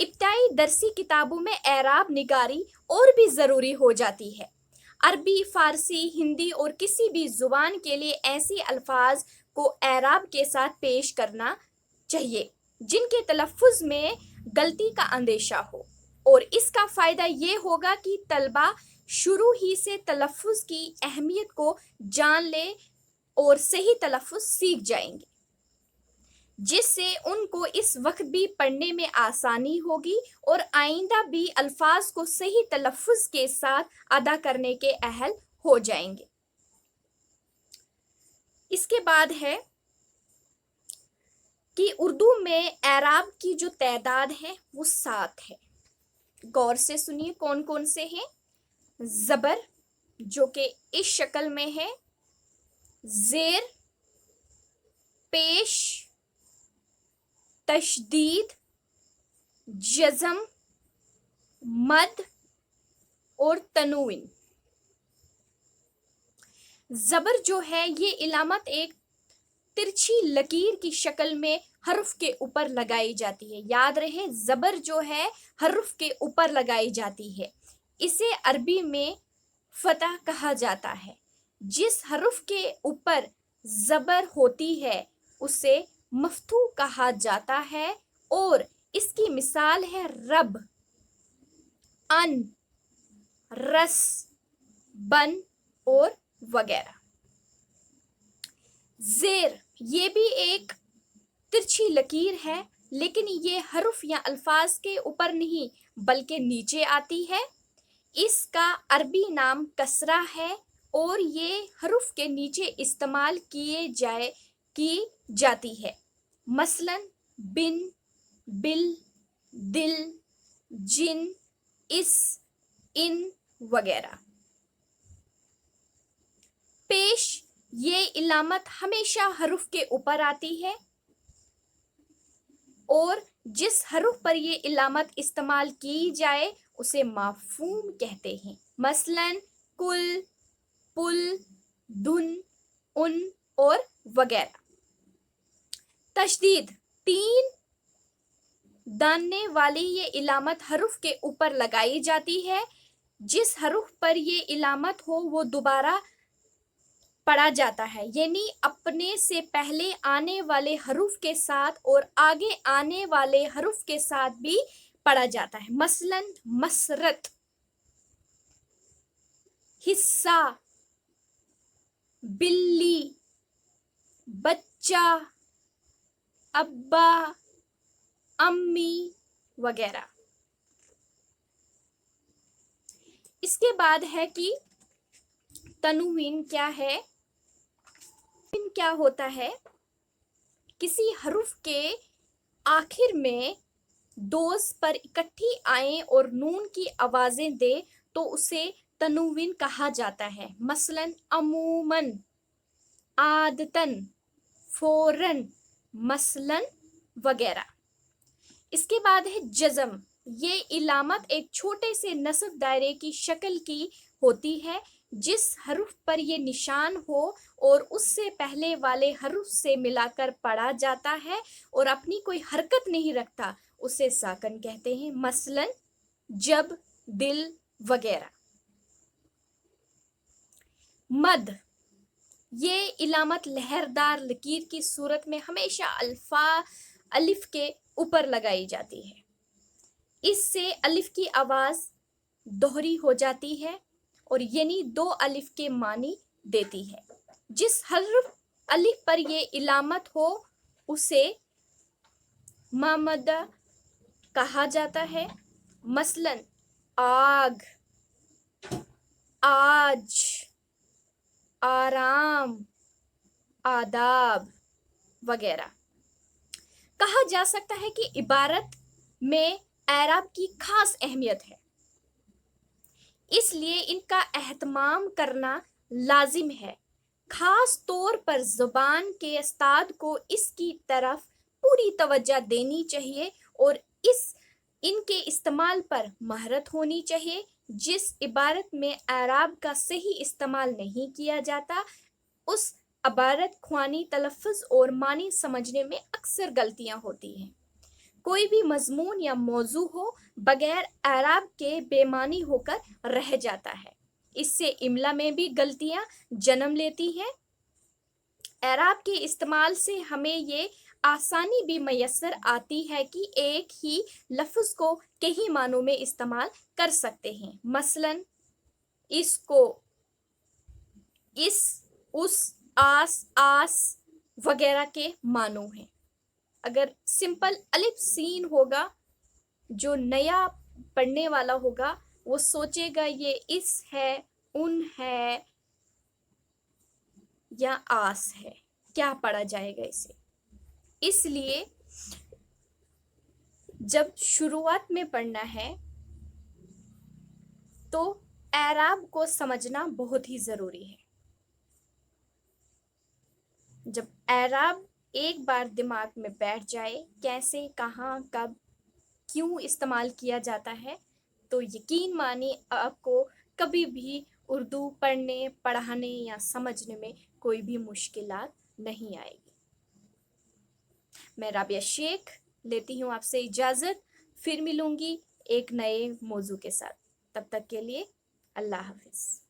ابتدائی درسی کتابوں میں اعراب نگاری اور بھی ضروری ہو جاتی ہے۔ عربی، فارسی، ہندی اور کسی بھی زبان کے لیے ایسے الفاظ کو اعراب کے ساتھ پیش کرنا چاہیے جن کے تلفظ میں غلطی کا اندیشہ ہو، اور اس کا فائدہ یہ ہوگا کہ طلبہ شروع ہی سے تلفظ کی اہمیت کو جان لیں اور صحیح تلفظ سیکھ جائیں گے، جس سے ان کو اس وقت بھی پڑھنے میں آسانی ہوگی اور آئندہ بھی الفاظ کو صحیح تلفظ کے ساتھ ادا کرنے کے اہل ہو جائیں گے۔ اس کے بعد ہے کہ اردو میں اعراب کی جو تعداد ہے وہ 7 ہے۔ غور سے سنیے کون کون سے ہیں۔ زبر جو کہ اس شکل میں ہے، زیر، پیش، تشدید، جزم، مد اور تنوین۔ زبر جو ہے یہ علامت ایک ترچھی لکیر کی شکل میں حرف کے اوپر لگائی جاتی ہے۔ یاد رہے زبر جو ہے حرف کے اوپر لگائی جاتی ہے۔ اسے عربی میں فتح کہا جاتا ہے۔ جس حرف کے اوپر زبر ہوتی ہے اسے مفتوح کہا جاتا ہے، اور اس کی مثال ہے رب، ان، رس، بن اور وغیرہ۔ زیر یہ بھی ایک ترچھی لکیر ہے، لیکن یہ حرف یا الفاظ کے اوپر نہیں بلکہ نیچے آتی ہے۔ اس کا عربی نام کسرہ ہے اور یہ حرف کے نیچے استعمال کی جاتی ہے، مثلاً بن، بل، دل، جن، اس، ان وغیرہ۔ پیش یہ علامت ہمیشہ حرف کے اوپر آتی ہے، اور جس حرف پر یہ علامت استعمال کی جائے اسے مفہوم کہتے ہیں، مثلاً کل، پل، دن، ان اور وغیرہ۔ تشدید 3 دانے والی یہ علامت حرف کے اوپر لگائی جاتی ہے۔ جس حرف پر یہ علامت ہو وہ دوبارہ پڑھا جاتا ہے، یعنی اپنے سے پہلے آنے والے حرف کے ساتھ اور آگے آنے والے حرف کے ساتھ بھی پڑھا جاتا ہے، مثلاً مسرت، حصہ، بلی، بچہ، ابا، امی وغیرہ۔ اس کے بعد ہے کہ تنوین کیا ہے۔ تنوین کیا ہوتا ہے؟ کسی حرف کے آخر میں دوز پر اکٹھی آئیں اور نون کی آوازیں دے تو اسے تنوین کہا جاتا ہے، مثلاً عموماً، عادتاً، فوراً، مثلاً وغیرہ۔ اس کے بعد ہے جزم۔ یہ علامت ایک چھوٹے سے نصب دائرے کی شکل کی ہوتی ہے۔ جس حرف پر یہ نشان ہو اور اس سے پہلے والے حرف سے ملا کر پڑھا جاتا ہے اور اپنی کوئی حرکت نہیں رکھتا اسے ساکن کہتے ہیں، مثلاً جب، دل وغیرہ۔ مد یہ علامت لہردار لکیر کی صورت میں ہمیشہ الف کے اوپر لگائی جاتی ہے۔ اس سے الف کی آواز دوہری ہو جاتی ہے اور یعنی 2 الف کے معنی دیتی ہے۔ جس حرف الف پر یہ علامت ہو اسے مامدہ کہا جاتا ہے، مثلاً آگ، آج، آرام، آداب وغیرہ۔ کہا جا سکتا ہے کہ عبارت میں اعراب کی خاص اہمیت ہے، اس لیے ان کا اہتمام کرنا لازم ہے۔ خاص طور پر زبان کے استاد کو اس کی طرف پوری توجہ دینی چاہیے اور ان کے استعمال پر مہارت ہونی چاہیے۔ جس عبارت میں اعراب کا صحیح استعمال نہیں کیا جاتا اس عبارت خوانی، تلفظ اور معنی سمجھنے میں اکثر غلطیاں ہوتی ہیں۔ کوئی بھی مضمون یا موضوع ہو بغیر اعراب کے بے معنی ہو کر رہ جاتا ہے۔ اس سے املا میں بھی غلطیاں جنم لیتی ہیں۔ اعراب کے استعمال سے ہمیں یہ آسانی بھی میسر آتی ہے کہ ایک ہی لفظ کو کئی معنوں میں استعمال کر سکتے ہیں۔ مثلاً اس کو، اس، آس، آس وغیرہ کے معنوں ہیں۔ اگر سمپل الف سین ہوگا، جو نیا پڑھنے والا ہوگا وہ سوچے گا یہ اس ہے، ان ہے یا آس ہے، کیا پڑھا جائے گا اسے۔ اس لیے جب شروعات میں پڑھنا ہے تو اعراب کو سمجھنا بہت ہی ضروری ہے۔ جب اعراب ایک بار دماغ میں بیٹھ جائے، کیسے، کہاں، کب، کیوں استعمال کیا جاتا ہے، تو یقین مانی آپ کو کبھی بھی اردو پڑھنے، پڑھانے یا سمجھنے میں کوئی بھی مشکلات نہیں آئے گی۔ میں رابعہ شیخ لیتی ہوں آپ سے اجازت، پھر ملوں گی ایک نئے موضوع کے ساتھ۔ تب تک کے لیے اللہ حافظ۔